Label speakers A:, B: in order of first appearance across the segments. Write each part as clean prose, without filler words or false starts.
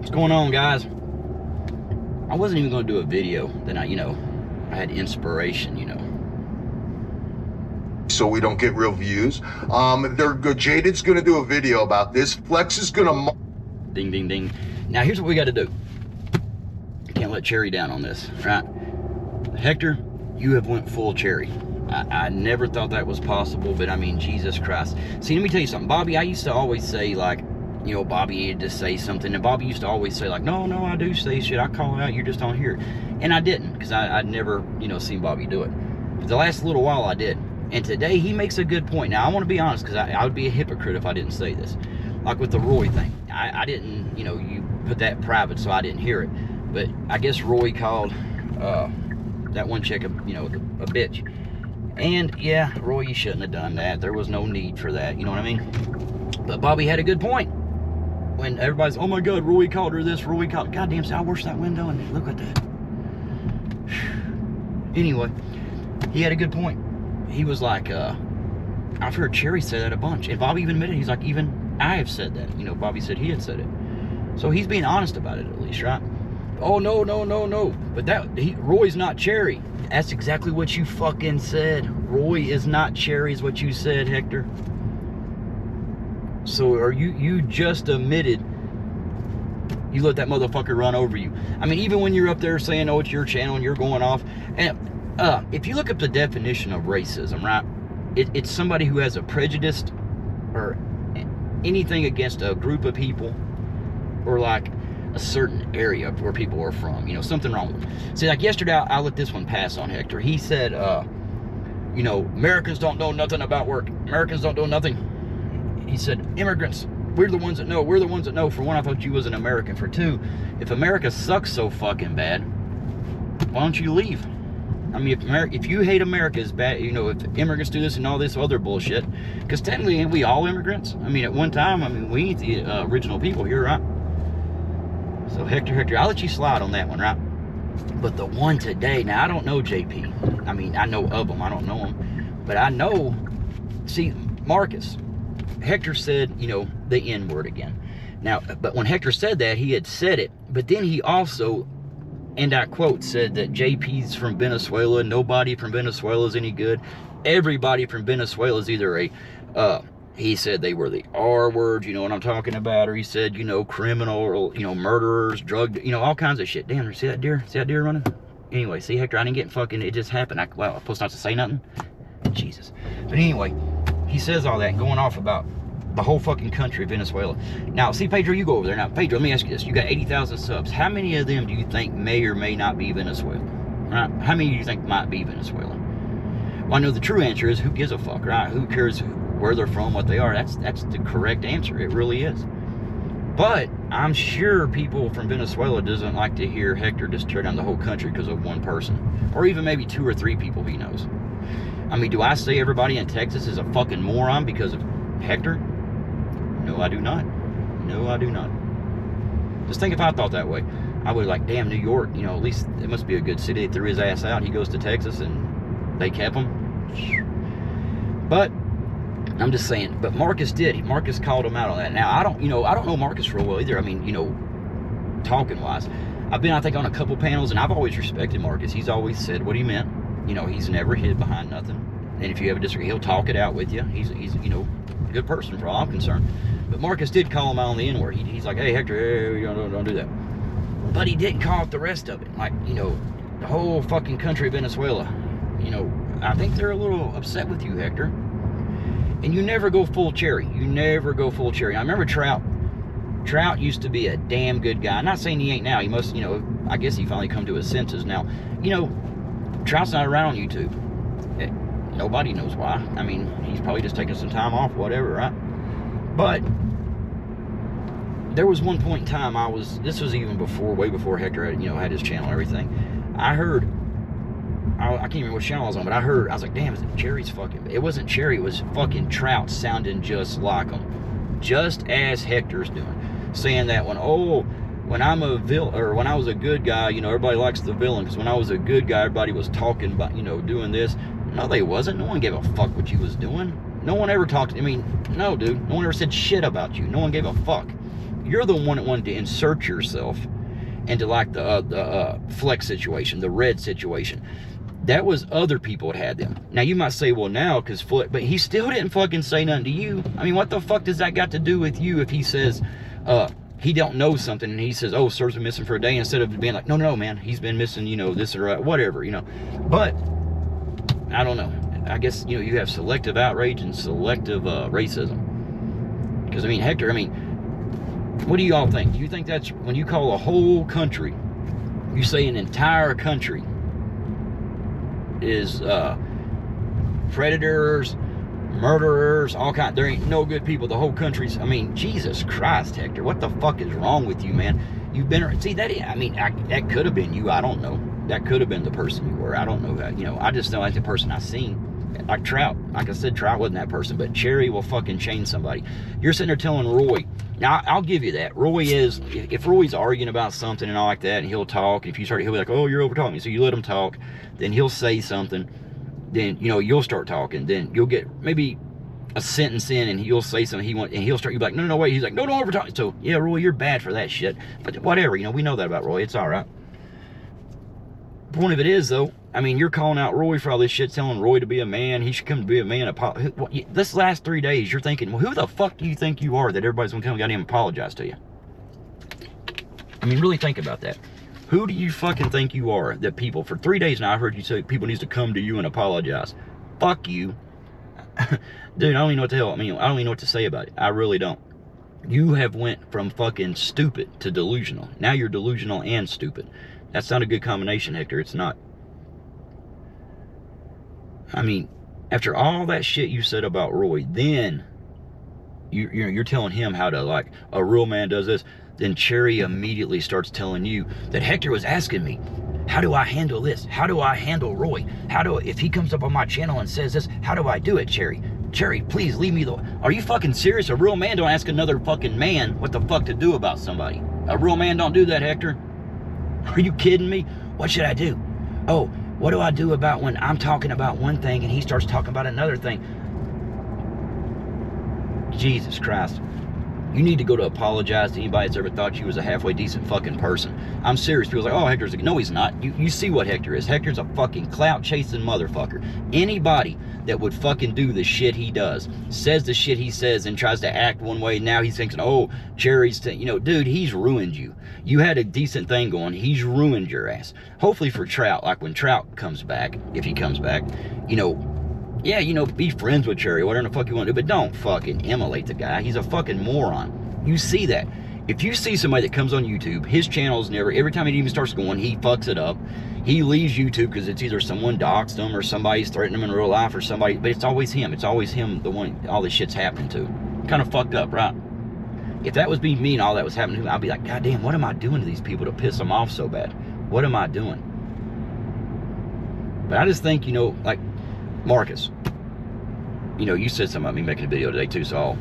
A: What's going on, guys? I wasn't even going to do a video. Then I had inspiration,
B: So we don't get real views. They're good. Jaded's going to do a video about this. Flex is going to...
A: Ding, ding, ding. Now, here's what we got to do. Can't let Cherry down on this, right? Hector, you have went full Cherry. I never thought that was possible, but I mean, Jesus Christ. See, let me tell you something. Bobby, I used to always say, like, Bobby needed to say something. And Bobby used to always say, like, no, I do say shit. I call it out. You're just on here. And I didn't, because I'd never, seen Bobby do it. For the last little while, I did. And today, he makes a good point. Now, I want to be honest, because I would be a hypocrite if I didn't say this. Like with the Roy thing. I didn't, you put that private, so I didn't hear it. But I guess Roy called that one chick, a bitch. And, yeah, Roy, you shouldn't have done that. There was no need for that, you know what I mean? But Bobby had a good point. When everybody's, oh my God, Roy called her this, Roy called, goddamn, see, I washed that window and look at that. Anyway, he had a good point. He was like, I've heard Cherry say that a bunch. And Bobby even admitted, he's like, even I have said that. Bobby said he had said it. So he's being honest about it at least, right? Oh, no. But Roy's not Cherry. That's exactly what you fucking said. Roy is not Cherry is what you said, Hector. So are you just admitted you let that motherfucker run over you. I mean, even when you're up there saying, oh, it's your channel and you're going off. And if you look up the definition of racism, right? It's somebody who has a prejudice or anything against a group of people or like a certain area where people are from, something wrong with them. See, like yesterday, I let this one pass on Hector. He said, Americans don't know nothing about work. Americans don't know nothing. He said, immigrants, we're the ones that know. We're the ones that know. For one, I thought you was an American. For two, if America sucks so fucking bad, why don't you leave? I mean, if you hate America as bad, if immigrants do this and all this other bullshit, because technically, ain't we all immigrants? I mean, at one time, we ain't the original people here, right? So, Hector, I'll let you slide on that one, right? But the one today, now, I don't know JP. I mean, I know of him. I don't know him. But I know, see, Marcus, Hector said, the N-word again. Now, but when Hector said that, he had said it. But then he also, and I quote, said that JP's from Venezuela. Nobody from Venezuela is any good. Everybody from Venezuela is either he said they were the R word, you know what I'm talking about? Or he said, criminal, or, murderers, drug, all kinds of shit. Damn, see that deer? See that deer running? Anyway, see, Hector, I didn't get fucking, it just happened. I'm supposed not to say nothing? Jesus. But anyway, he says all that, going off about the whole fucking country of Venezuela. Now, see, Pedro, you go over there. Now, Pedro, let me ask you this. You got 80,000 subs. How many of them do you think may or may not be Venezuela? Right? How many do you think might be Venezuela? Well, I know the true answer is, who gives a fuck, right? Who cares where they're from, what they are? That's the correct answer. It really is. But I'm sure people from Venezuela doesn't like to hear Hector just tear down the whole country because of one person. Or even maybe 2 or 3 people he knows. I mean, do I say everybody in Texas is a fucking moron because of Hector? No, I do not. No, I do not. Just think if I thought that way. I would like, damn, New York, at least it must be a good city. They threw his ass out. He goes to Texas and they kept him. But I'm just saying, but Marcus did. Marcus called him out on that. Now, I don't know Marcus real well either. I mean, talking wise. I've been, I think, on a couple panels, and I've always respected Marcus. He's always said what he meant. He's never hid behind nothing. And if you ever disagree, he'll talk it out with you. He's a good person for all I'm concerned. But Marcus did call him out on the N-word. He's like, hey, Hector, hey, don't do that. But he didn't call it the rest of it. Like, the whole fucking country of Venezuela. I think they're a little upset with you, Hector. And you never go full Cherry. You never go full Cherry. I remember Trout. Trout used to be a damn good guy. I'm not saying he ain't now. He must, I guess he finally come to his senses now. Trout's not around on YouTube. Nobody knows why. I mean, he's probably just taking some time off, whatever, right? But there was one point in time this was even before, way before Hector had, had his channel and everything. I heard, I can't remember what channel I was on, but I was like, damn, is it Cherry's fucking, it wasn't Cherry, it was fucking Trout sounding just like him. Just as Hector's doing. Saying that when I'm a villain, or when I was a good guy, everybody likes the villain, because when I was a good guy, everybody was talking about, doing this. No, they wasn't. No one gave a fuck what you was doing. No one ever talked. I mean, no, dude. No one ever said shit about you. No one gave a fuck. you're the one that wanted to insert yourself into like the flex situation, the red situation. That was other people that had them. Now you might say, well, now because but he still didn't fucking say nothing to you. I mean, what the fuck does that got to do with you if he says he don't know something and he says, oh, sir's been missing for a day, instead of being like, no, man, he's been missing, you know, this or whatever, you know. But I don't know. I guess, you know, you have selective outrage and selective racism. Because I mean, Hector, I mean, what do you all think? Do you think that's when you call a whole country, you say an entire country is predators, murderers, all kinds, there ain't no good people, the whole country's, I mean, Jesus Christ, Hector, what the fuck is wrong with you, man? You've been, see, that, I mean, that could have been you, I don't know. That could have been the person you were, I don't know that, you know, I just know that's the person I seen. Like Trout, like I said, Trout wasn't that person, but Cherry will fucking change somebody. You're sitting there telling Roy, now I'll give you that. Roy is, if Roy's arguing about something and all like that, and he'll talk, if you start, he'll be like, oh, you're over talking me, so you let him talk, then he'll say something, then, you know, you'll start talking, then you'll get maybe a sentence in, and he'll say something he wants, and he'll start, you'll be like, no, wait, he's like, no, don't over talk. So, yeah, Roy, you're bad for that shit, but whatever, you know, we know that about Roy, it's all right. Point of it is, though, I mean, you're calling out Roy for all this shit, telling Roy to be a man, he should come to be a man. This last 3 days, you're thinking, well, who the fuck do you think you are that everybody's gonna come and goddamn apologize to you? I mean, really think about that. Who do you fucking think you are that people, for 3 days now, I've heard you say people needs to come to you and apologize. Fuck you. Dude, I don't even know what the hell, I mean, I don't even know what to say about it. I really don't. You have went from fucking stupid to delusional. Now you're delusional and stupid. That's not a good combination, Hector. It's not. I mean, after all that shit you said about Roy, then you're telling him how to, like, a real man does this. Then Cherry immediately starts telling you that Hector was asking me, how do I handle this? How do I handle Roy? If he comes up on my channel and says this, how do I do it, Cherry? Cherry, please leave me are you fucking serious? A real man don't ask another fucking man what the fuck to do about somebody. A real man don't do that, Hector. Are you kidding me? What should I do? Oh, what do I do about when I'm talking about one thing and he starts talking about another thing? Jesus Christ. You need to go to apologize to anybody that's ever thought you was a halfway decent fucking person. I'm serious. People's like, oh, Hector's no, he's not. You see what Hector is. Hector's a fucking clout-chasing motherfucker. Anybody that would fucking do the shit he does, says the shit he says and tries to act one way, now he's thinking, oh, Cherry's, you know, dude, he's ruined you. You had a decent thing going. He's ruined your ass. Hopefully for Trout, like when Trout comes back, if he comes back, you know, yeah, you know, be friends with Cherry, whatever the fuck you want to do, but don't fucking emulate the guy. He's a fucking moron. You see that. If you see somebody that comes on YouTube, his channel's every time he even starts going, he fucks it up. He leaves YouTube because it's either someone doxed him or somebody's threatening him in real life or somebody, but it's always him. It's always him, the one all this shit's happening to. Kind of fucked up, right? If that was me and all that was happening to me, I'd be like, God damn, what am I doing to these people to piss them off so bad? What am I doing? But I just think, you know, like, Marcus, you know, you said something about me making a video today too, so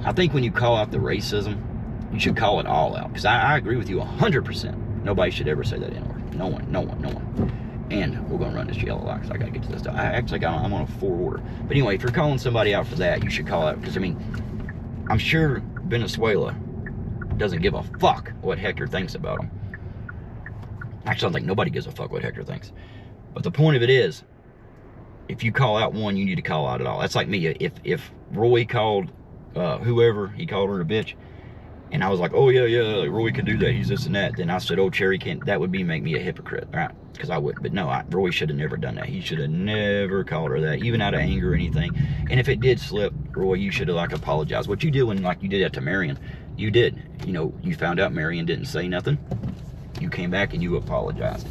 A: I think when you call out the racism, you should call it all out, because I agree with you 100%. Nobody should ever say that anymore. No one. And we're going to run this yellow light, because I got to get to this stuff. I'm on a 4 order. But anyway, if you're calling somebody out for that, you should call out, because, I mean, I'm sure Venezuela doesn't give a fuck what Hector thinks about them. Actually, I don't think nobody gives a fuck what Hector thinks. But the point of it is, if you call out one, you need to call out it all. That's like me. If Roy called whoever, he called her a bitch, and I was like, oh yeah, Roy can do that, he's this and that, then I said, oh, Cherry can't, that would make me a hypocrite, right? Because I wouldn't. But no, Roy should have never done that. He should have never called her that, even out of anger or anything. And if it did slip, Roy, you should have, like, apologized. What you did when, like, you did that to Marion, you did. You know, you found out Marion didn't say nothing. You came back and you apologized.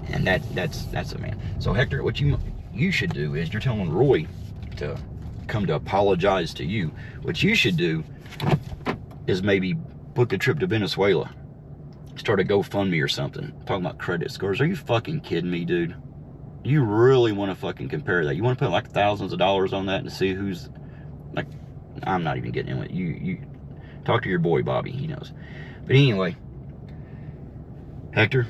A: And that's a man. So Hector, what you should do is, you're telling Roy to come to apologize to you. What you should do is maybe book a trip to Venezuela. Start a GoFundMe or something. Talking about credit scores. Are you fucking kidding me, dude? You really want to fucking compare that? You want to put like thousands of dollars on that and see who's, like, I'm not even getting into it. You talk to your boy Bobby, he knows. But anyway, Hector,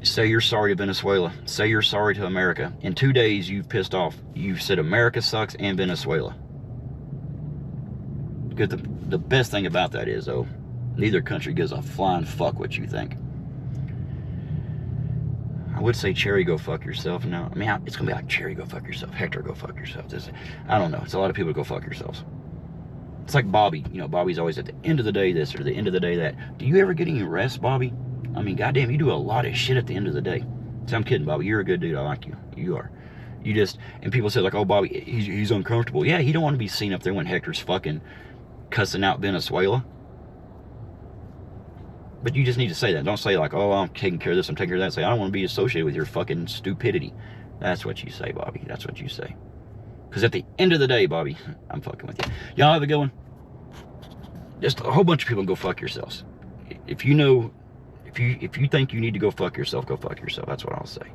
A: say you're sorry to Venezuela. Say you're sorry to America. In 2 days, you've pissed off. You've said America sucks and Venezuela. Because the best thing about that is, though, neither country gives a flying fuck what you think. I would say Cherry, go fuck yourself. No, I mean, it's going to be like Cherry, go fuck yourself. Hector, go fuck yourself. I don't know. It's a lot of people go fuck yourselves. It's like Bobby. You know, Bobby's always at the end of the day this or the end of the day that. Do you ever get any rest, Bobby? I mean, goddamn, you do a lot of shit at the end of the day. So I'm kidding, Bobby. You're a good dude. I like you. You are. You just, and people say like, oh, Bobby, he's uncomfortable. Yeah, he don't want to be seen up there when Hector's fucking cussing out Venezuela. But you just need to say that. Don't say like, oh, I'm taking care of this, I'm taking care of that. Say, I don't want to be associated with your fucking stupidity. That's what you say, Bobby. That's what you say. Because at the end of the day, Bobby, I'm fucking with you. Y'all have a good one. Just a whole bunch of people go fuck yourselves. If you know, if you think you need to go fuck yourself, go fuck yourself. That's what I'll say.